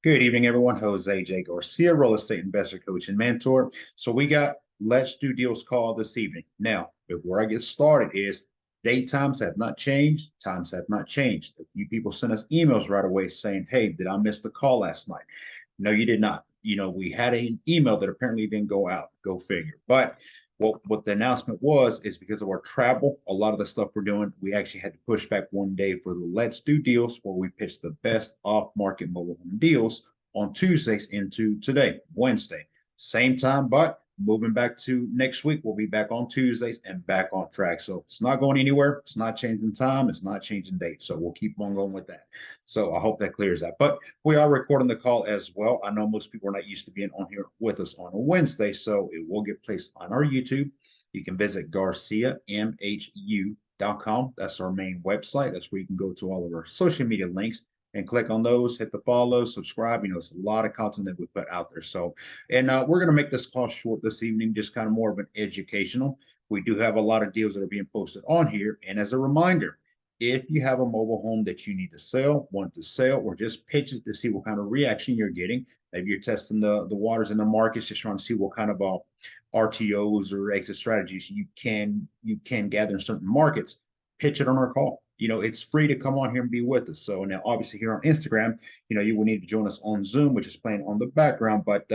Good evening, everyone. Jose J. Garcia, real estate investor, coach, and mentor. So we got Let's Do Deals call this evening. Now, before I get started, is date times have not changed, times have not changed. A few people sent us emails right away saying, "Hey, did I miss the call last night?" No, you did not. We had an email that apparently didn't go out. Go figure. But what the announcement was is because of our travel, a lot of the stuff we're doing, we actually had to push back one day for the Let's Do Deals, where we pitch the best off-market mobile home deals on Tuesdays into today, Wednesday. Same time, but moving back to next week, we'll be back on Tuesdays and back on track. So it's not going anywhere. It's not changing time. It's not changing date. So we'll keep on going with that. So I hope that clears that. But we are recording the call as well. I know most people are not used to being on here with us on a Wednesday, so it will get placed on our YouTube. You can visit GarciaMHU.com. That's our main website. That's where you can go to all of our social media links and click on those, hit the follow, subscribe. It's a lot of content that we put out there. So, and we're going to make this call short this evening, just kind of more of an educational. We do have a lot of deals that are being posted on here. And as a reminder, if you have a mobile home that you need to sell, want to sell, or just pitch it to see what kind of reaction you're getting, maybe you're testing the waters in the markets, just trying to see what kind of RTOs or exit strategies you can gather in certain markets, pitch it on our call. It's free to come on here and be with us. So now, obviously, here on Instagram, you will need to join us on Zoom, which is playing on the background, but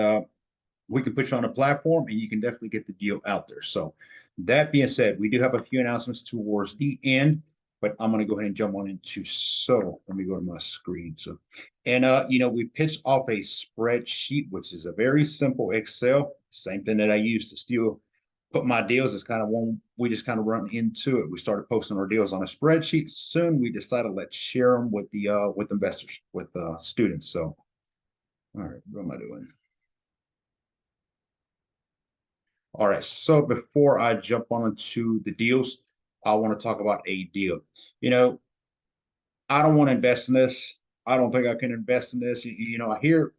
we can put you on a platform and you can definitely get the deal out there. So that being said, we do have a few announcements towards the end, but I'm going to go ahead and jump on into. So let me go to my screen. So, and we pitched off a spreadsheet, which is a very simple Excel, same thing that I use to still put my deals. Is kind of one we just kind of run into it. We started posting our deals on a spreadsheet. Soon we decided let's share them with the with investors, with students. So, all right, what am I doing? All right. So before I jump on into the deals, I want to talk about a deal. You know, I don't want to invest in this. I don't think I can invest in this. I hear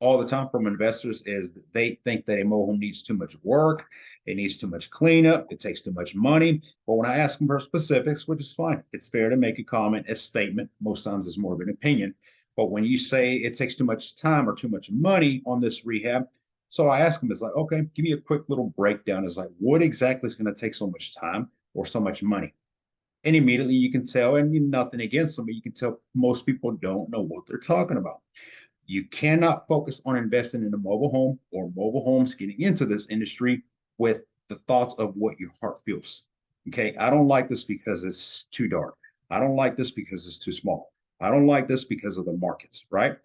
all the time from investors is that they think that a mobile home needs too much work, it needs too much cleanup, it takes too much money. But when I ask them for specifics, which is fine, it's fair to make a comment, a statement. Most times it's more of an opinion. But when you say it takes too much time or too much money on this rehab, so I ask them, it's like, okay, give me a quick little breakdown. It's like, what exactly is going to take so much time or so much money? And immediately you can tell, and nothing against them, but you can tell most people don't know what they're talking about. You cannot focus on investing in a mobile home or mobile homes getting into this industry with the thoughts of what your heart feels. Okay. I don't like this because it's too dark. I don't like this because it's too small. I don't like this because of the markets, right?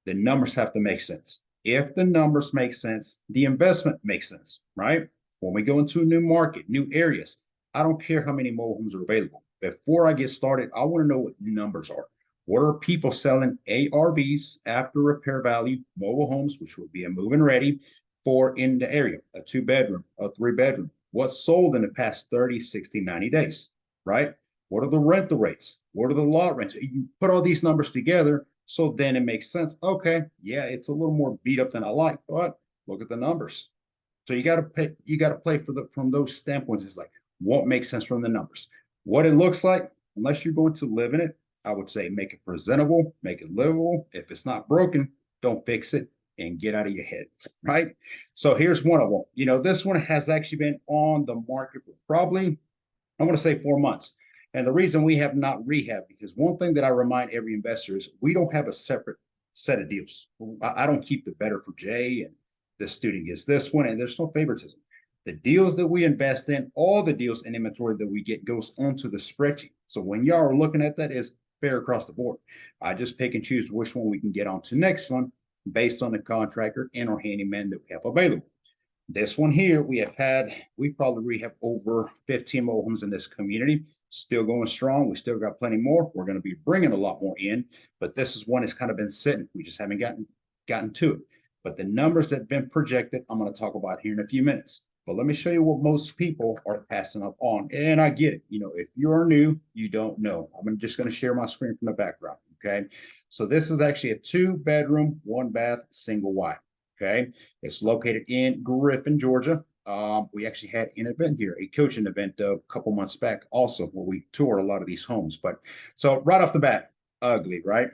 The numbers have to make sense. If the numbers make sense, the investment makes sense, right? When we go into a new market, new areas, I don't care how many mobile homes are available. Before I get started, I want to know what numbers are. What are people selling ARVs, after repair value, mobile homes, which will be a move-in ready for in the area, a 2-bedroom, a 3-bedroom? What's sold in the past 30, 60, 90 days, right? What are the rental rates? What are the lot rents? You put all these numbers together, so then it makes sense. Okay, yeah, it's a little more beat up than I like, but look at the numbers. So you got to pay, you got to play from those standpoints. It's like what makes sense from the numbers. What it looks like, unless you're going to live in it, I would say make it presentable, make it livable. If it's not broken, don't fix it and get out of your head, right? So here's one of them. This one has actually been on the market for probably, I want to say 4 months. And the reason we have not rehabbed, because one thing that I remind every investor is we don't have a separate set of deals. I don't keep the better for Jay and this student gets this one, and there's no favoritism. The deals that we invest in, all the deals and inventory that we get goes onto the spreadsheet. So when y'all are looking at that, is fair across the board. I just pick and choose which one we can get on to next one based on the contractor and our handyman that we have available. This one here, we probably have over 15 mobile homes in this community, still going strong. We still got plenty more. We're going to be bringing a lot more in, but this is one that's kind of been sitting. We just haven't gotten to it. But the numbers that have been projected, I'm going to talk about here in a few minutes. But let me show you what most people are passing up on. And I get it. If you're new, you don't know. I'm just going to share my screen from the background. Okay. So this is actually a 2-bedroom, 1-bath, single wide. Okay. It's located in Griffin, Georgia. We actually had an event here, a coaching event a couple months back also, where we toured a lot of these homes. But so right off the bat, ugly, right?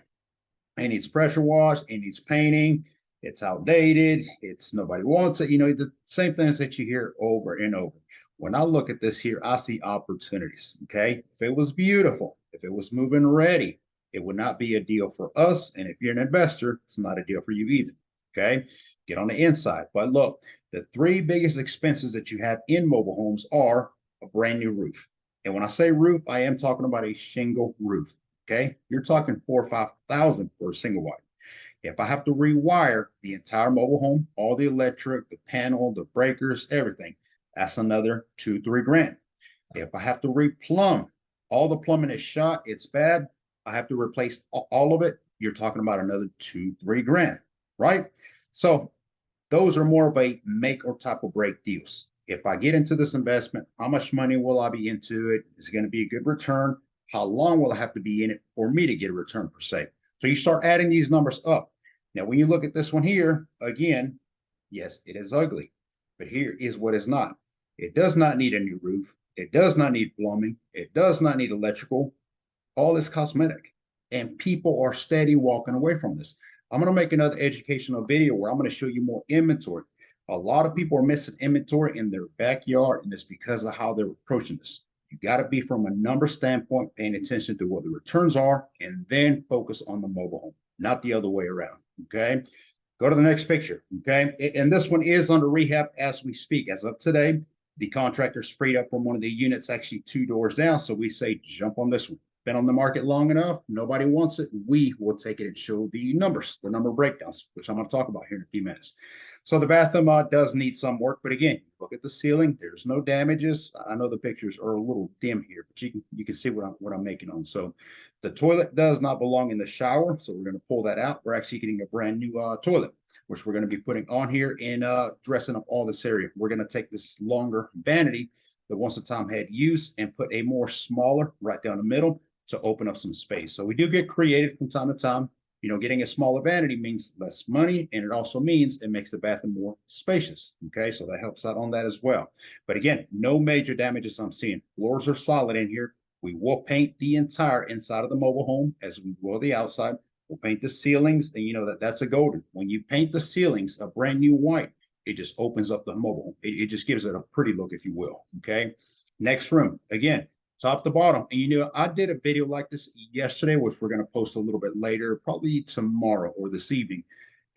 It needs pressure wash. It needs painting. It's outdated. It's nobody wants it. You know, the same things that you hear over and over. When I look at this here, I see opportunities. Okay. If it was beautiful, if it was moving ready, it would not be a deal for us. And if you're an investor, it's not a deal for you either. Okay. Get on the inside. But look, the three biggest expenses that you have in mobile homes are a brand new roof. And when I say roof, I am talking about a shingle roof. Okay, you're talking 4 or 5 thousand for a single wide. If I have to rewire the entire mobile home, all the electric, the panel, the breakers, everything, that's another 2, 3 grand. If I have to replumb, all the plumbing is shot, it's bad. I have to replace all of it. You're talking about another 2, 3 grand, right? So those are more of a make or type of break deals. If I get into this investment, how much money will I be into it? Is it going to be a good return? How long will I have to be in it for me to get a return per se? So you start adding these numbers up. Now, when you look at this one here, again, yes, it is ugly, but here is what is not. It does not need a new roof. It does not need plumbing. It does not need electrical. All is cosmetic. And people are steady walking away from this. I'm going to make another educational video where I'm going to show you more inventory. A lot of people are missing inventory in their backyard, and it's because of how they're approaching this. You got to be from a number standpoint, paying attention to what the returns are, and then focus on the mobile home, not the other way around. Okay. Go to the next picture. Okay. And this one is under rehab as we speak. As of today, the contractor's freed up from one of the units, actually 2 doors down. So we say, jump on this one. Been on the market long enough. Nobody wants it. We will take it and show the numbers, the number breakdowns, which I'm going to talk about here in a few minutes. So the bathroom does need some work, but again, look at the ceiling. There's no damages. I know the pictures are a little dim here, but you can see what I'm making on. So the toilet does not belong in the shower, so we're going to pull that out. We're actually getting a brand new toilet, which we're going to be putting on here and dressing up all this area. We're going to take this longer vanity that once a time had use and put a more smaller right down the middle to open up some space. So we do get creative from time to time. You know, getting a smaller vanity means less money, and it also means it makes the bathroom more spacious. Okay, so that helps out on that as well. But again, no major damages I'm seeing. Floors are solid in here. We will paint the entire inside of the mobile home as we will the outside. We'll paint the ceilings, and you know that's a golden. When you paint the ceilings a brand new white, it just opens up the mobile home. It just gives it a pretty look, if you will. Okay, next room. Again, top to bottom. And you know, I did a video like this yesterday, which we're going to post a little bit later, probably tomorrow or this evening.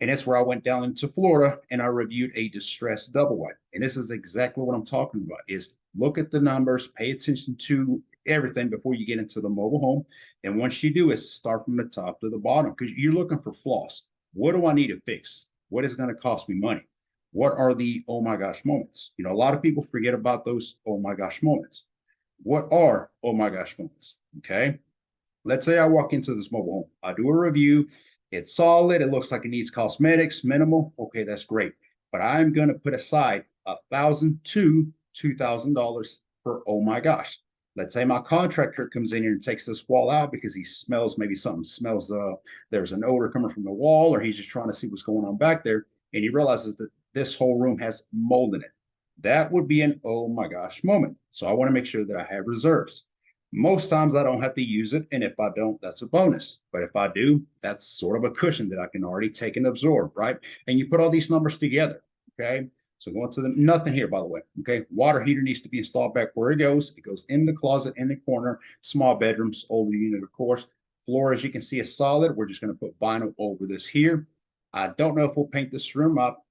And that's where I went down into Florida and I reviewed a distressed double wide. And this is exactly what I'm talking about is look at the numbers, pay attention to everything before you get into the mobile home. And once you do is start from the top to the bottom because you're looking for flaws. What do I need to fix? What is going to cost me money? What are the oh my gosh moments? You know, a lot of people forget about those oh my gosh moments. What are oh my gosh moments? Okay. Let's say I walk into this mobile home. I do a review. It's solid. It looks like it needs cosmetics, minimal. Okay, that's great. But I'm going to put aside $1,000 to $2,000 for oh my gosh. Let's say my contractor comes in here and takes this wall out because he smells maybe something smells. There's an odor coming from the wall, or he's just trying to see what's going on back there, and he realizes that this whole room has mold in it. That would be an oh my gosh moment. So I want to make sure that I have reserves. Most times I don't have to use it. And if I don't, that's a bonus. But if I do, that's sort of a cushion that I can already take and absorb, right? And you put all these numbers together, okay? So going to the nothing here, by the way, okay? Water heater needs to be installed back where it goes. It goes in the closet in the corner, small bedrooms, older unit, of course. Floor, as you can see, is solid. We're just going to put vinyl over this here. I don't know if we'll paint this room up.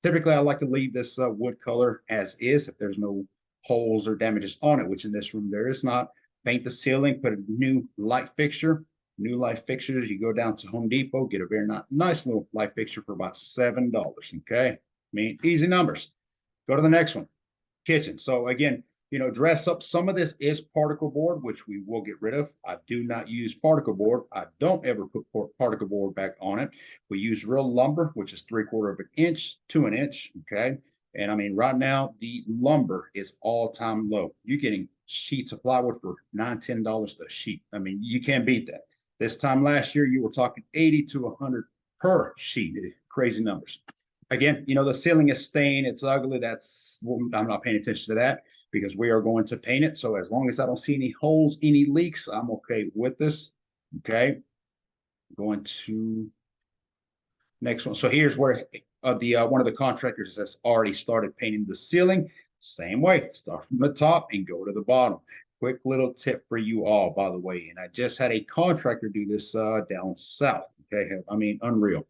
Typically, I like to leave this wood color as is if there's no holes or damages on it, which in this room there is not. Paint the ceiling, put a new light fixture. New light fixtures, you go down to Home Depot, get a very nice little light fixture for about $7. Okay, I mean, easy numbers. Go to the next one, kitchen. So again, you know, dress up. Some of this is particle board, which we will get rid of. I do not use particle board. I don't ever put particle board back on it. We use real lumber, which is 3/4 of an inch to an inch. Okay. And I mean, right now, the lumber is all-time low. You're getting sheets of plywood for $9, $10 a sheet. I mean, you can't beat that. This time last year, you were talking 80 to 100 per sheet. Crazy numbers. Again, you know, the ceiling is stained. It's ugly. I'm not paying attention to that because we are going to paint it. So as long as I don't see any holes, any leaks, I'm okay with this. Okay. Going to next one. So here's where the one of the contractors has already started painting the ceiling. Same way, start from the top and go to the bottom. Quick little tip for you all, by the way. And I just had a contractor do this down south. Okay, I mean, unreal.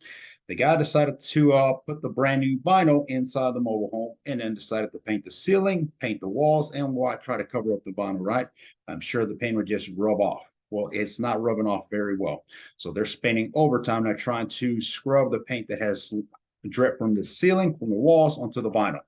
The guy decided to put the brand new vinyl inside the mobile home and then decided to paint the ceiling, paint the walls, and try to cover up the vinyl, right? I'm sure the paint would just rub off. Well, it's not rubbing off very well. So they're spending overtime. They're trying to scrub the paint that has drip from the ceiling, from the walls onto the vinyl.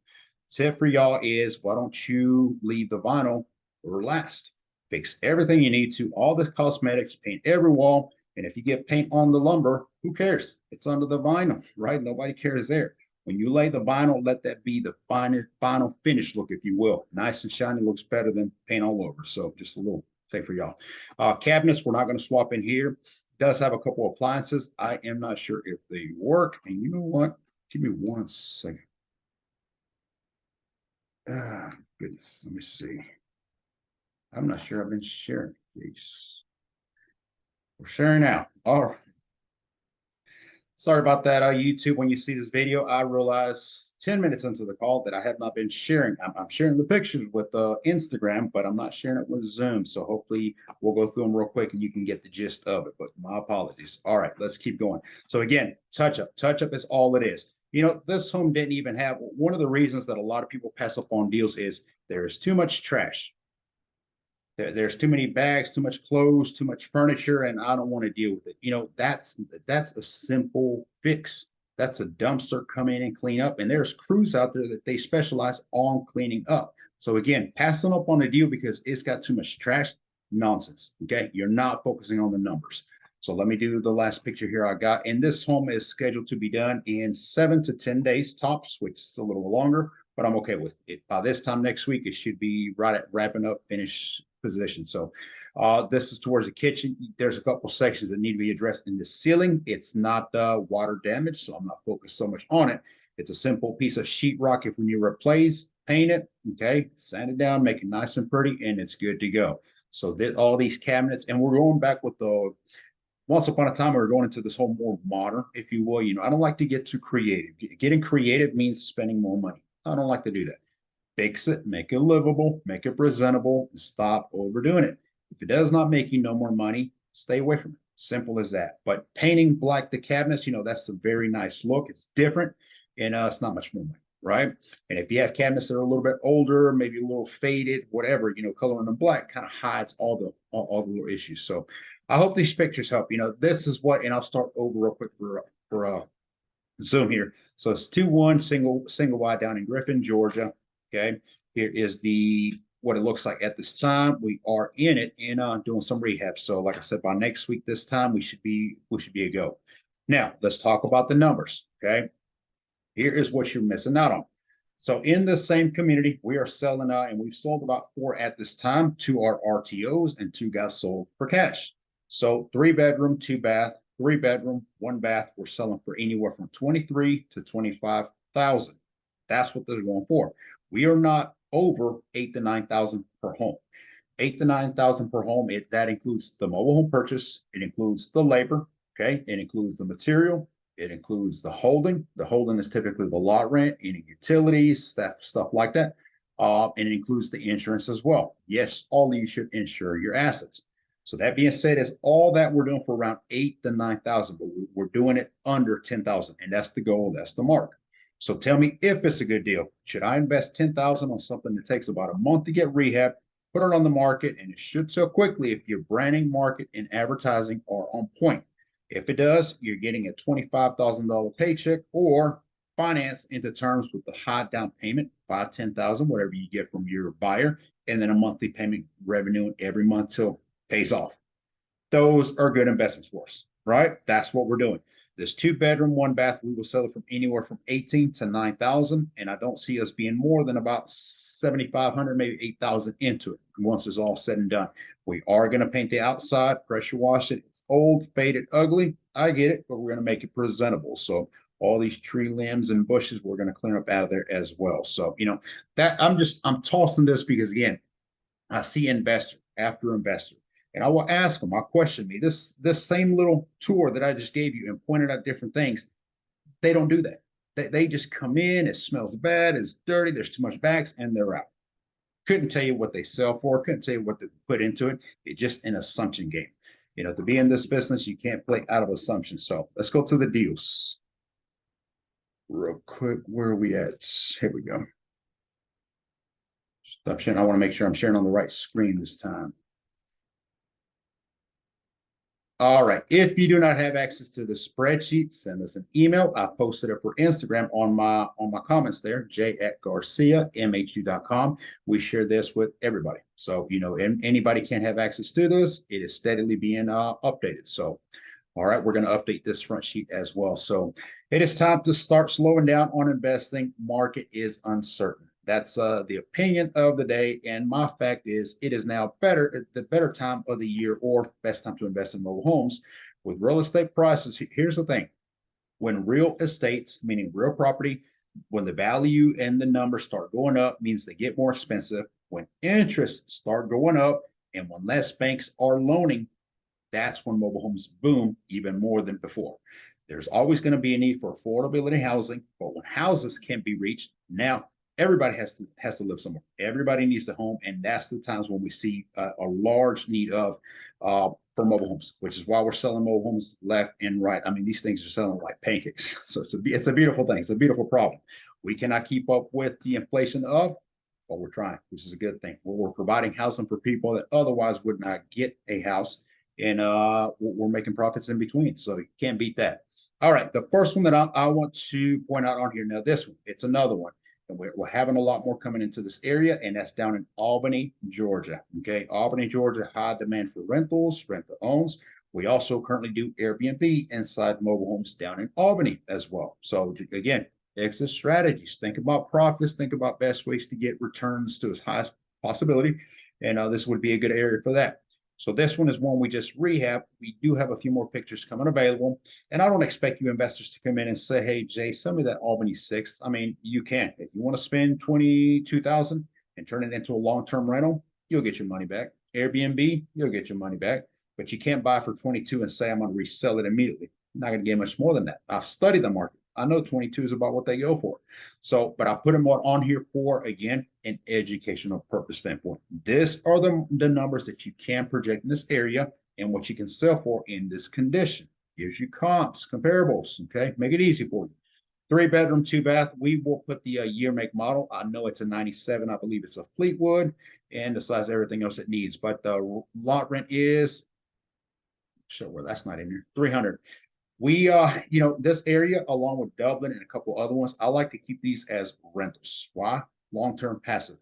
Tip for y'all is why don't you leave the vinyl for last? Fix everything you need to, all the cosmetics, paint every wall. And if you get paint on the lumber, who cares? It's under the vinyl, right? Nobody cares there. When you lay the vinyl, let that be the final finish look, if you will. Nice and shiny, looks better than paint all over. So just a little say for y'all. Cabinets, we're not going to swap in here. It does have a couple of appliances. I am not sure if they work. And you know what? Give me 1 second. Ah, goodness. Let me see. I'm not sure I've been sharing. Please. We're sharing now. All right. Sorry about that, YouTube. When you see this video, I realized 10 minutes into the call that I have not been sharing. I'm sharing the pictures with Instagram, but I'm not sharing it with Zoom. So hopefully we'll go through them real quick and you can get the gist of it. But my apologies. All right, let's keep going. So again, touch up. Touch up is all it is. You know, this home didn't even have one of the reasons that a lot of people pass up on deals is there's too much trash. There's too many bags, too much clothes, too much furniture, and I don't want to deal with it. You know, that's a simple fix. That's a dumpster, come in and clean up. And there's crews out there that they specialize on cleaning up. So again, passing up on a deal because it's got too much trash, nonsense. Okay, you're not focusing on the numbers. So let me do the last picture here I got. And this home is scheduled to be done in 7 to 10 days tops, which is a little longer, but I'm okay with it. By this time next week, it should be right at wrapping up, finish position. So this is towards the kitchen. There's a couple sections that need to be addressed in the ceiling. It's not water damage, so I'm not focused so much on it. It's a simple piece of sheetrock. If we need to replace, paint it, okay, sand it down, make it nice and pretty, and it's good to go. So all these cabinets, and we're going back with the once upon a time we were going into this whole more modern, if you will. You know, I don't like to get too creative. Getting creative means spending more money. I don't like to do that. Fix it, make it livable, make it presentable, and stop overdoing it. If it does not make you no more money, stay away from it. Simple as that. But painting black the cabinets, you know, that's a very nice look. It's different, and it's not much more money, right? And if you have cabinets that are a little bit older, maybe a little faded, whatever, you know, coloring them black kind of hides all the little issues. So I hope these pictures help. You know, this is what, and I'll start over real quick for Zoom here. So it's 2-1 single wide down in Griffin, Georgia. Okay, here is what it looks like at this time. We are in it and doing some rehab. So like I said, by next week this time we should be a go. Now let's talk about the numbers. Okay, here is what you're missing out on. So in the same community, we are selling and we've sold about 4 at this time. 2 are RTOs and 2 got sold for cash. So 3-bedroom, 2-bath, 3-bedroom, 1-bath. We're selling for anywhere from 23 to 25,000. That's what they're going for. We are not over 8 to 9,000 per home. 8 to 9,000 per home. That includes the mobile home purchase. It includes the labor. Okay. It includes the material. It includes the holding. The holding is typically the lot rent, any utilities, stuff like that. And it includes the insurance as well. Yes, all of you should insure your assets. So that being said, is all that we're doing for around 8 to 9,000, but we're doing it under 10,000, and that's the goal. That's the mark. So tell me if it's a good deal. Should I invest 10,000 on something that takes about a month to get rehab, put it on the market, and it should sell quickly if your branding, market, and advertising are on point? If it does, you're getting a $25,000 paycheck or finance into terms with the high down payment, 5, 10,000, whatever you get from your buyer, and then a monthly payment revenue every month till pays off. Those are good investments for us, right? That's what we're doing. This 2-bedroom, 1-bath, we will sell it from anywhere from 18 to 9,000, and I don't see us being more than about 7,500, maybe 8,000 into it once it's all said and done. We are going to paint the outside, pressure wash it. It's old, faded, ugly. I get it, but we're going to make it presentable. So all these tree limbs and bushes, we're going to clean up out of there as well. So, you know, that I'm tossing this because again, I see investor after investor. And I will ask them, I'll question me. This same little tour that I just gave you and pointed out different things, they don't do that. They just come in, it smells bad, it's dirty, there's too much bags, and they're out. Couldn't tell you what they sell for, couldn't tell you what they put into it. It's just an assumption game. To be in this business, you can't play out of assumptions. So let's go to the deals real quick. Where are we at? Here we go. Stop sharing. I want to make sure I'm sharing on the right screen this time. All right. If you do not have access to the spreadsheet, send us an email. I posted it for Instagram on my comments there, j@garciamh2.com. We share this with everybody. So, anybody can't have access to this. It is steadily being updated. So, all right, we're going to update this front sheet as well. So it is time to start slowing down on investing. Market is uncertain. That's the opinion of the day. And my fact is it is now the better time of the year or best time to invest in mobile homes. With real estate prices, here's the thing. When real estates, meaning real property, when the value and the numbers start going up, means they get more expensive. When interests start going up and when less banks are loaning, that's when mobile homes boom even more than before. There's always going to be a need for affordability housing, but when houses can't be reached, now everybody has to live somewhere. Everybody needs a home, and that's the times when we see a large need of for mobile homes, which is why we're selling mobile homes left and right. I mean, these things are selling like pancakes. So it's a beautiful thing. It's a beautiful problem. We cannot keep up with the inflation of, but we're trying, which is a good thing. We're providing housing for people that otherwise would not get a house, and we're making profits in between. So you can't beat that. All right, the first one that I want to point out on here now, this one, it's another one. And we're having a lot more coming into this area, and that's down in Albany, Georgia. Okay, Albany, Georgia, high demand for rentals, rent to owns. We also currently do Airbnb inside mobile homes down in Albany as well. So again, exit strategies. Think about profits. Think about best ways to get returns to as high as possibility. And this would be a good area for that. So this one is one we just rehab. We do have a few more pictures coming available. And I don't expect you investors to come in and say, hey, Jay, send me that Albany 6. I mean, you can. If you want to spend $22,000 and turn it into a long-term rental, you'll get your money back. Airbnb, you'll get your money back. But you can't buy for 22 and say, I'm going to resell it immediately. You're not going to get much more than that. I've studied the market. I know 22 is about what they go for. So, but I put them on here for, again, an educational purpose standpoint. These are the numbers that you can project in this area and what you can sell for in this condition. Gives you comps, comparables, okay? Make it easy for you. 3-bedroom, 2-bath. We will put the year, make, model. I know it's a 97. I believe it's a Fleetwood, and the size of everything else it needs. But the lot rent is, sure, well, that's not in here, 300. We, this area, along with Dublin and a couple other ones, I like to keep these as rentals. Why? Long-term passive.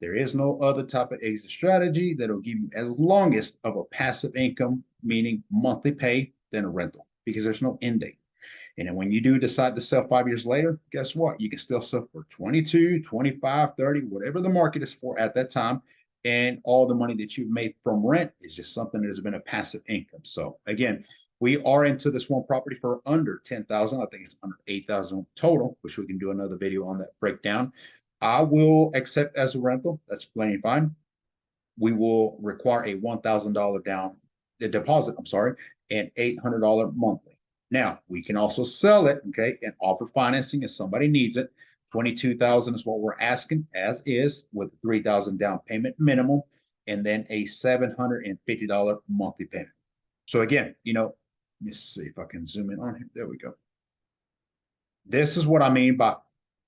There is no other type of exit strategy that will give you as longest of a passive income, meaning monthly pay, than a rental, because there's no end date. And then when you do decide to sell 5 years later, guess what? You can still sell for 22, 25, 30, whatever the market is for at that time. And all the money that you've made from rent is just something that has been a passive income. So again, we are into this one property for under 10,000. I think it's under 8,000 total, which we can do another video on that breakdown. I will accept as a rental. That's plenty fine. We will require a $1,000 down the deposit, I'm sorry, and $800 monthly. Now, we can also sell it, okay, and offer financing if somebody needs it. 22,000 is what we're asking, as is, with 3,000 down payment minimum, and then a $750 monthly payment. So again, let me see if I can zoom in on here. There we go. This is what I mean by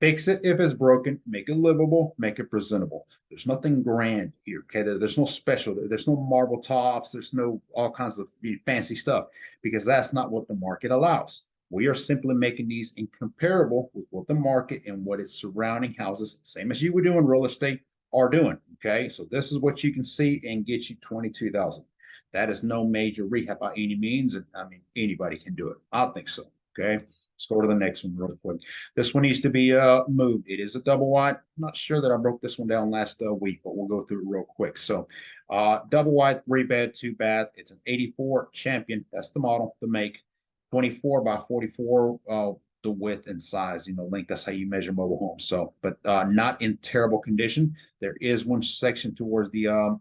fix it if it's broken, make it livable, make it presentable. There's nothing grand here, okay? There's no special. There's no marble tops. There's no all kinds of fancy stuff, because that's not what the market allows. We are simply making these incomparable with what the market and what its surrounding houses, same as you would do in real estate, are doing, okay? So this is what you can see and get you 22,000. That is no major rehab by any means. And I mean, anybody can do it. I think so. Okay. Let's go to the next one real quick. This one needs to be moved. It is a double wide. I'm not sure that I broke this one down last week, but we'll go through it real quick. So double wide, 3-bed, 2-bath. It's an 84 Champion. That's the model, the make. 24 by 44, the width and size, length. That's how you measure mobile homes. So, but not in terrible condition. There is one section towards the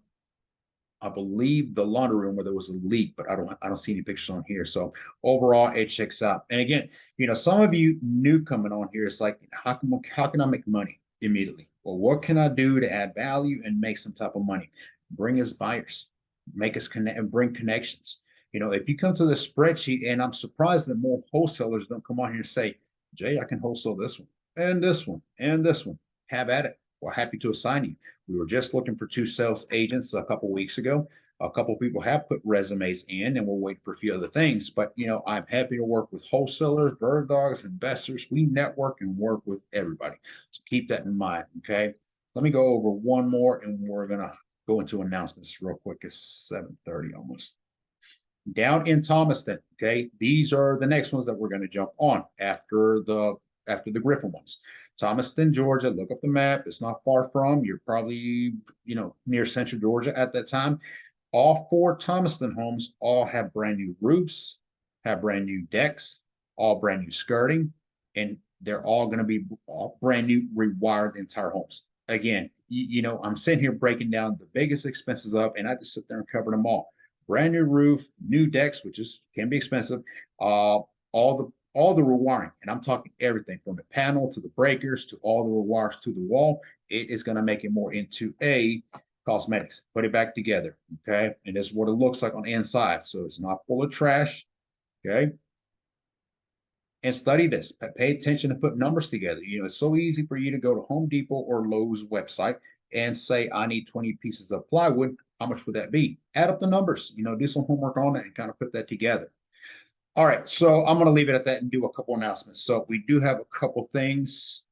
I believe the laundry room where there was a leak, but I don't see any pictures on here. So overall, it checks out. And again, some of you new coming on here, it's like, how can I make money immediately? Well, what can I do to add value and make some type of money? Bring us buyers, make us connect and bring connections. If you come to the spreadsheet, and I'm surprised that more wholesalers don't come on here and say, Jay, I can wholesale this one and this one and this one. Have at it. We're happy to assign you. We were just looking for 2 sales agents a couple weeks ago. A couple of people have put resumes in, and we're waiting for a few other things. But I'm happy to work with wholesalers, bird dogs, investors. We network and work with everybody. So keep that in mind. Okay. Let me go over one more, and we're gonna go into announcements real quick. It's 7:30 almost. Down in Thomaston. Okay, these are the next ones that we're going to jump on after the Griffin ones. Thomaston, Georgia. Look up the map. It's not far from. You're probably near Central Georgia at that time. All 4 Thomaston homes all have brand new roofs, have brand new decks, all brand new skirting, and they're all going to be all brand new rewired entire homes. Again, I'm sitting here breaking down the biggest expenses of, and I just sit there and cover them all. Brand new roof, new decks, which can be expensive, all the rewiring, and I'm talking everything from the panel to the breakers to all the rewires to the wall. It is going to make it more into a cosmetics. Put it back together, okay? And this is what it looks like on the inside. So it's not full of trash, okay? And study this. Pay attention and put numbers together. It's so easy for you to go to Home Depot or Lowe's website and say, I need 20 pieces of plywood. How much would that be? Add up the numbers, do some homework on it and kind of put that together. All right, so I'm going to leave it at that and do a couple announcements. So we do have a couple things.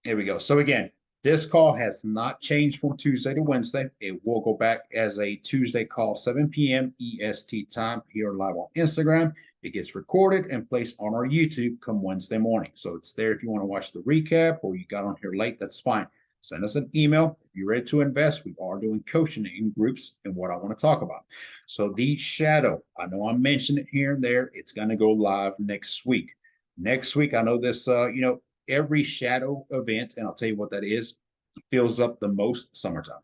Here we go. So again, this call has not changed from Tuesday to Wednesday. It will go back as a Tuesday call, 7 p.m. EST time here live on Instagram. It gets recorded and placed on our YouTube come Wednesday morning. So it's there if you want to watch the recap, or you got on here late, that's fine. Send us an email. If you're ready to invest, we are doing coaching in groups and what I want to talk about. So the shadow, I know I mentioned it here and there. It's going to go live next week. Next week, I know this, every shadow event, and I'll tell you what that is, fills up the most summertime.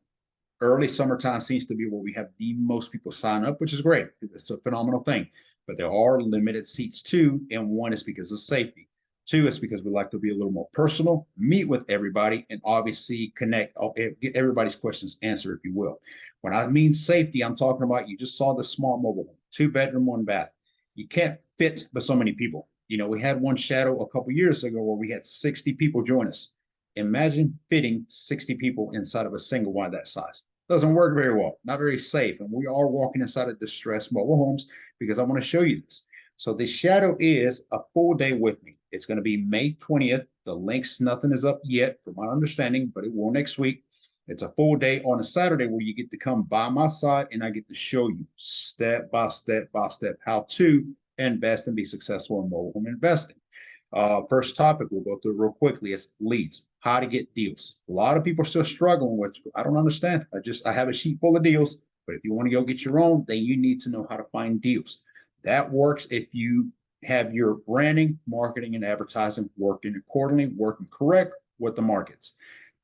Early summertime seems to be where we have the most people sign up, which is great. It's a phenomenal thing. But there are limited seats too, and one is because of safety. 2 is because we like to be a little more personal, meet with everybody, and obviously connect, get everybody's questions answered, if you will. When I mean safety, I'm talking about, you just saw the small mobile home, 2-bedroom, 1 bath. You can't fit but so many people. We had one shadow a couple years ago where we had 60 people join us. Imagine fitting 60 people inside of a single one that size. Doesn't work very well, not very safe. And we are walking inside of distressed mobile homes because I want to show you this. So the shadow is a full day with me. It's going to be May 20th. The links, nothing is up yet from my understanding, but it will next week. It's a full day on a Saturday where you get to come by my side and I get to show you step by step how to invest and be successful in mobile home investing. First topic we'll go through real quickly is leads, how to get deals. A lot of people are still struggling with, I don't understand. I have a sheet full of deals, but if you want to go get your own, then you need to know how to find deals. That works if you have your branding, marketing, and advertising working accordingly, working correct with the markets.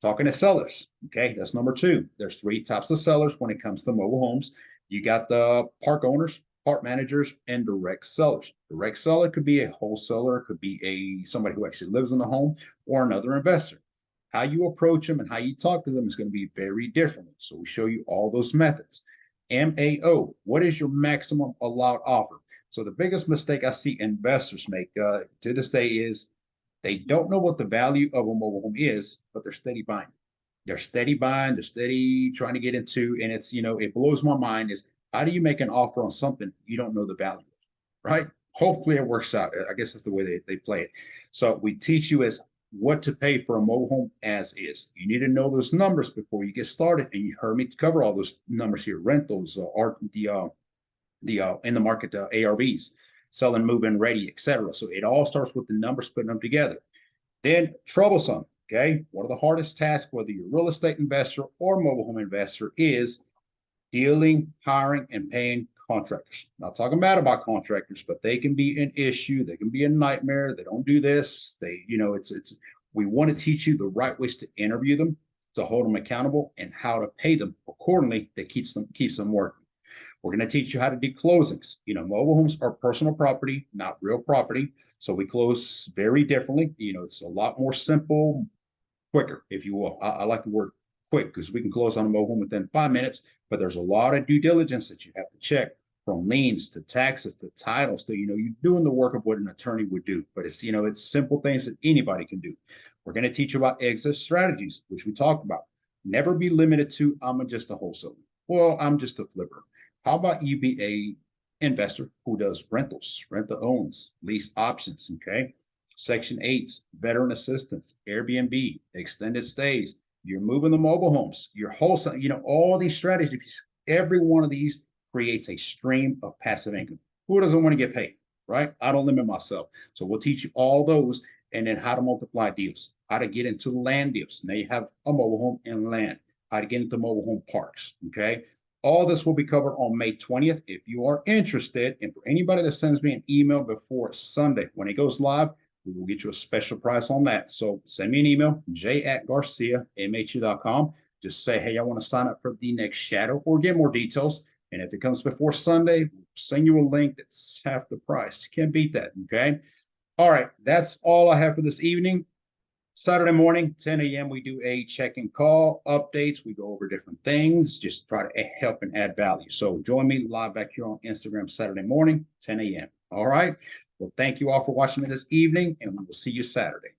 Talking to sellers, okay, that's number 2. There's 3 types of sellers when it comes to mobile homes. You got the park owners, park managers, and direct sellers. Direct seller could be a wholesaler, could be somebody who actually lives in the home, or another investor. How you approach them and how you talk to them is going to be very different. So we show you all those methods. MAO, what is your maximum allowed offer? So the biggest mistake I see investors make to this day is they don't know what the value of a mobile home is, but they're steady buying. They're steady buying, they're steady trying to get into, and it's, it blows my mind is, how do you make an offer on something you don't know the value of, right? Hopefully it works out. I guess that's the way they play it. So we teach you as what to pay for a mobile home as is. You need to know those numbers before you get started, and you heard me cover all those numbers here: rentals, in the market, ARVs, selling, move-in ready, etc. So it all starts with the numbers, putting them together. Then troublesome. Okay, one of the hardest tasks, whether you're a real estate investor or mobile home investor, is dealing, hiring, and paying contractors. Not talking bad about contractors, but they can be an issue. They can be a nightmare. They don't do this. We want to teach you the right ways to interview them, to hold them accountable and how to pay them accordingly that keeps them working. We're going to teach you how to do closings. Mobile homes are personal property, not real property. So we close very differently. It's a lot more simple, quicker, if you will. I like the word quick because we can close on a mobile home within 5 minutes, but there's a lot of due diligence that you have to check, from liens to taxes to titles to, you're doing the work of what an attorney would do. But it's simple things that anybody can do. We're going to teach you about exit strategies, which we talked about. Never be limited to, I'm just a wholesaler. Well, I'm just a flipper. How about you be a investor who does rentals, rent to owns, lease options, okay? Section 8s, veteran assistance, Airbnb, extended stays. You're moving the mobile homes, you're wholesale, all these strategies, every one of these creates a stream of passive income. Who doesn't want to get paid, right? I don't limit myself. So we'll teach you all those, and then how to multiply deals, how to get into land deals. Now you have a mobile home and land, how to get into mobile home parks, okay? All this will be covered on May 20th. If you are interested, and for anybody that sends me an email before Sunday, when it goes live, we will get you a special price on that. So send me an email, j@garciamhu.com. Just say, hey, I want to sign up for the next shadow or get more details. And if it comes before Sunday, we'll send you a link that's half the price. You can't beat that, okay? All right, that's all I have for this evening. Saturday morning, 10 a.m., we do a check and call updates. We go over different things, just try to help and add value. So join me live back here on Instagram Saturday morning, 10 a.m. All right. Well, thank you all for watching me this evening, and we will see you Saturday.